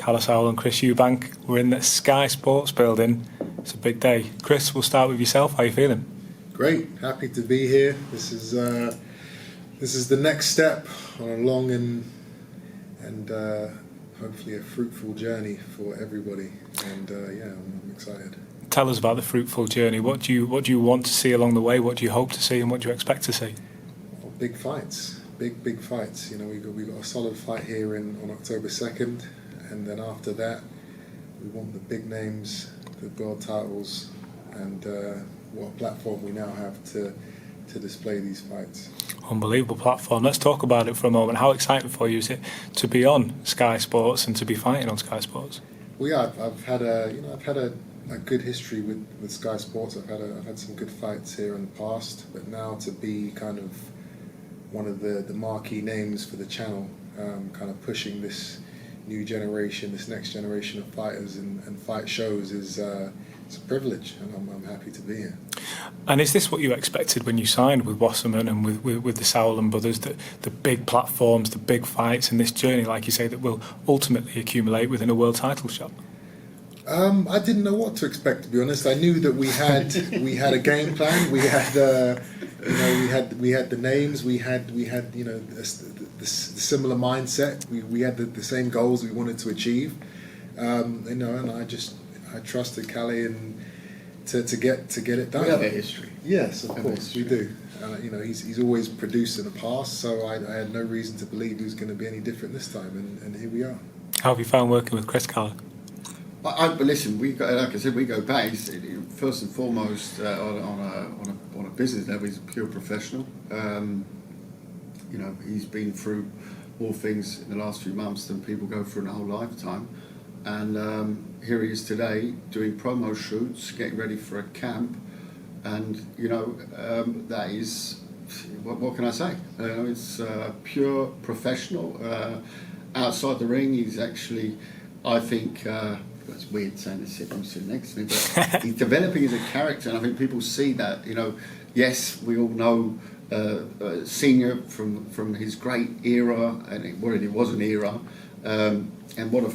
Kalle Sauerland and Chris Eubank. We're in the Sky Sports building. It's a big day. Chris, we'll start with yourself. How are you feeling? Great, happy to be here. This is the next step on a long and hopefully a fruitful journey for everybody. And I'm excited. Tell us about the fruitful journey. What do you want to see along the way? What do you hope to see, and what do you expect to see? Well, big fights, big fights. You know, we got a solid fight here on October 2nd, and then after that, we want the big names, the world titles, and what a platform we now have to display these fights. Unbelievable platform. Let's talk about it for a moment. How exciting for you is it to be on Sky Sports and to be fighting on Sky Sports? Well, yeah, I've had a good history with Sky Sports. I've had some good fights here in the past, but now to be kind of one of the marquee names for the channel, kind of pushing this new generation, this next generation of fighters and fight shows is it's a privilege, and I'm happy to be here. And is this what you expected when you signed with Wasserman and with the Sauerland brothers, the big platforms, the big fights, and this journey, like you say, that will ultimately accumulate within a world title shot? I didn't know what to expect, to be honest. I knew that we had a game plan. We had we had the names. We had the similar mindset. We had the same goals we wanted to achieve. And I trusted Kalle and to get it done. We have a history. Yes, of course we do. He's always produced in the past, so I had no reason to believe he was going to be any different this time, and here we are. How have you found working with Chris, Kalle? Listen, like I said, we go back. First and foremost, on a business level, he's a pure professional. He's been through more things in the last few months than people go through in a whole lifetime. And here he is today doing promo shoots, getting ready for a camp, and that is what can I say? It's pure professional. Outside the ring, he's actually, I think. It's weird saying this, I'm sitting next to me, but he's developing as a character, and I think people see that. Yes, we all know Senior from his great era, and it already was an era, and what a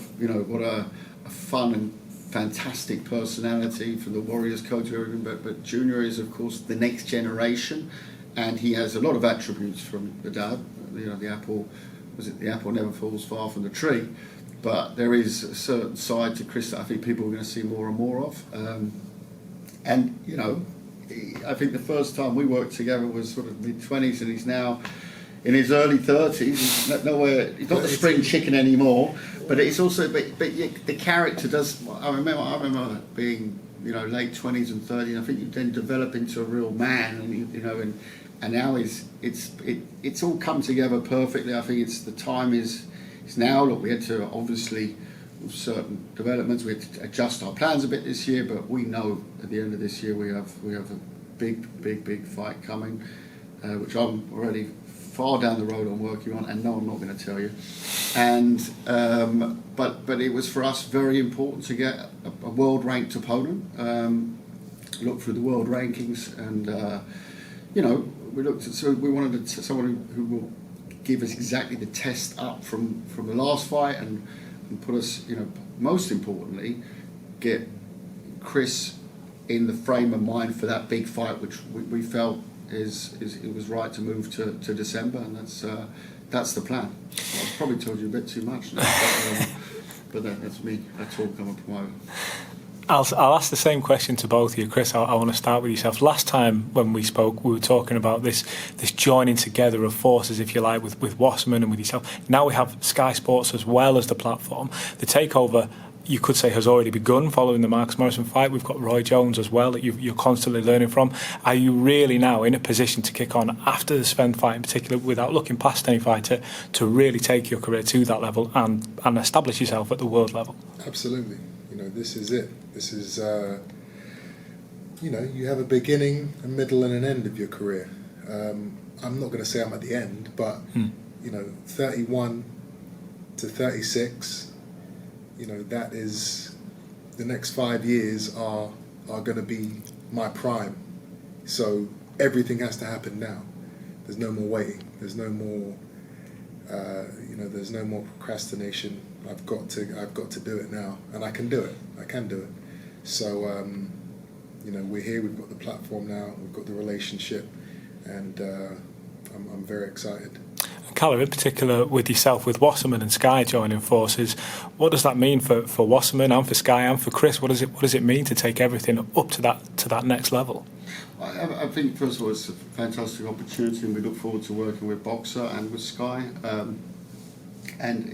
fun and fantastic personality from the Warriors coach, but Junior is of course the next generation, and he has a lot of attributes from the dad. The apple never falls far from the tree. But there is a certain side to Chris that I think people are going to see more and more of. I think the first time we worked together was sort of mid-20s, and he's now in his early 30s. He's not the spring chicken anymore, but it's also, but the character does. I remember being, late 20s and 30s, and I think you then develop into a real man, and now it's all come together perfectly. I think the time is now. Look, we had to obviously, with certain developments, we had to adjust our plans a bit this year, but we know at the end of this year we have a big fight coming, which I'm already far down the road on working on, and no, I'm not going to tell you. And but it was for us very important to get a world ranked opponent. Look through the world rankings, and we looked at, so we wanted someone who will give us exactly the test up from the last fight, and put us, most importantly, get Chris in the frame of mind for that big fight, which we felt it was right to move to December, and that's the plan. I've probably told you a bit too much now, but that's me. That's all coming from my. I'll ask the same question to both of you. Chris, I want to start with yourself. Last time when we spoke, we were talking about this joining together of forces, if you like, with Wasserman and with yourself. Now we have Sky Sports as well as the platform. The takeover, you could say, has already begun following the Marcus Morrison fight. We've got Roy Jones as well that you're constantly learning from. Are you really now in a position to kick on after the Sven fight in particular, without looking past any fight, to really take your career to that level and establish yourself at the world level? Absolutely. This is it. This is, you have a beginning, a middle, and an end of your career. I'm not going to say I'm at the end, but 31 to 36. That is, the next 5 years are going to be my prime. So everything has to happen now. There's no more waiting. There's no more, there's no more procrastination. I've got to do it now, and I can do it. So we're here. We've got the platform now. We've got the relationship, and I'm very excited. Kalle, in particular with yourself, with Wasserman and Sky joining forces, what does that mean for Wasserman and for Sky and for Chris? What does it mean to take everything up to that next level? I think first of all it's a fantastic opportunity, and we look forward to working with Boxer and with Sky. And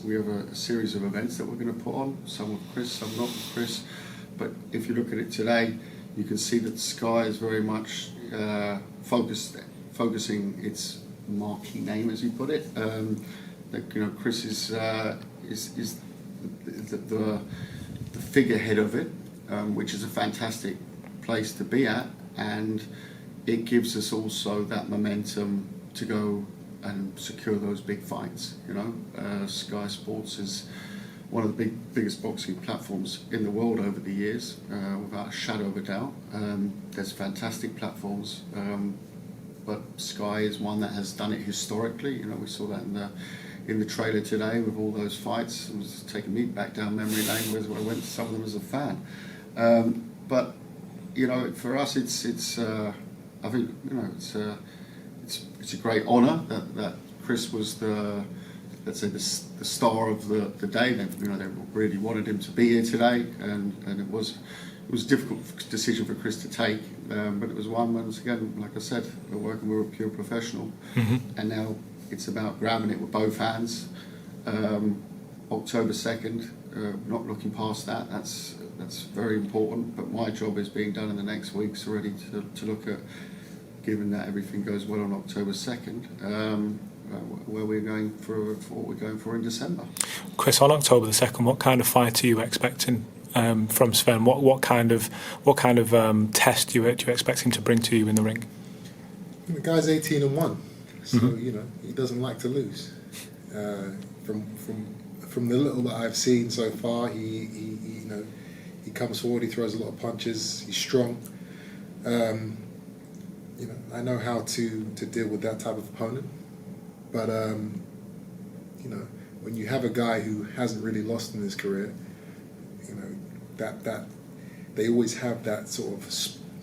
we have a series of events that we're going to put on. Some with Chris, some not with Chris. But if you look at it today, you can see that Sky is very much focusing its marquee name, as you put it. Chris is the figurehead of it, which is a fantastic place to be at, and it gives us also that momentum to go and secure those big fights. Sky Sports is one of the biggest boxing platforms in the world over the years, without a shadow of a doubt. There's fantastic platforms, but Sky is one that has done it historically. We saw that in the trailer today with all those fights. It was taking me back down memory lane where I went to some of them as a fan. But for us, it's I think it's a great honour that Chris was the star of the day. They really wanted him to be here today, and it was a difficult decision for Chris to take, but it was one, once again, like I said, we're working with a pure professional, and now it's about grabbing it with both hands. October 2nd, not looking past that. That's very important, but my job is being done in the next weeks already to look at, given that everything goes well on October 2nd, where we're going for what we're going for in December. Chris, on October the 2nd, what kind of fight are you expecting from Sven? What kind of test do you expect him to bring to you in the ring? The guy's 18-1, so he doesn't like to lose. From the little that I've seen so far, he comes forward, he throws a lot of punches, he's strong. I know how to deal with that type of opponent, but when you have a guy who hasn't really lost in his career, that they always have that sort of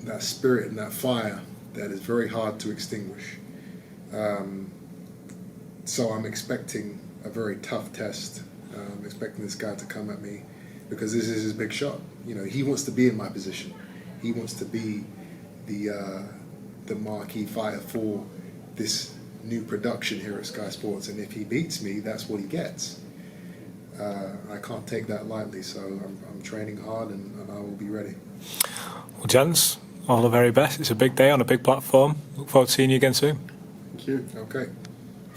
that spirit and that fire that is very hard to extinguish. So I'm expecting a very tough test. I'm expecting this guy to come at me because this is his big shot. He wants to be in my position. He wants to be the marquee fighter for this new production here at Sky Sports, and if he beats me, that's what he gets. I can't take that lightly, so I'm training hard, and I will be ready. Well, gents, all the very best. It's a big day on a big platform. Look forward to seeing you again soon. Thank you. Okay.